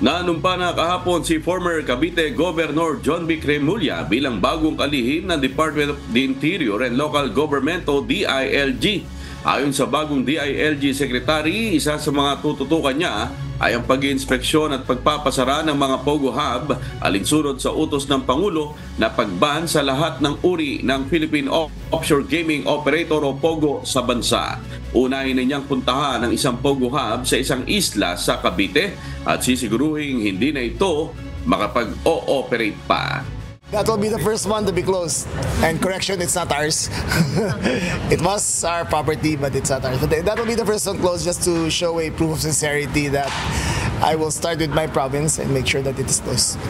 Nanumpa na kahapon si former Cavite Governor John B. Cremulya bilang bagong kalihim ng Department of the Interior and Local Government o DILG. Ayon sa bagong DILG Secretary, isa sa mga tututukan niya ay ang pag-iinspeksyon at pagpapasara ng mga Pogo Hub alinsunod sa utos ng Pangulo na pagban sa lahat ng uri ng Philippine Offshore Gaming Operator o Pogo sa bansa. Unahin na niyang puntahan ang isang Pogo Hub sa isang isla sa Cavite at sisiguruhin hindi na ito makapag-ooperate pa. That will be the first one to be closed. And correction, it's not ours. It was our property, but it's not ours. But that will be the first one closed just to show a proof of sincerity that I will start with my province and make sure that it is closed.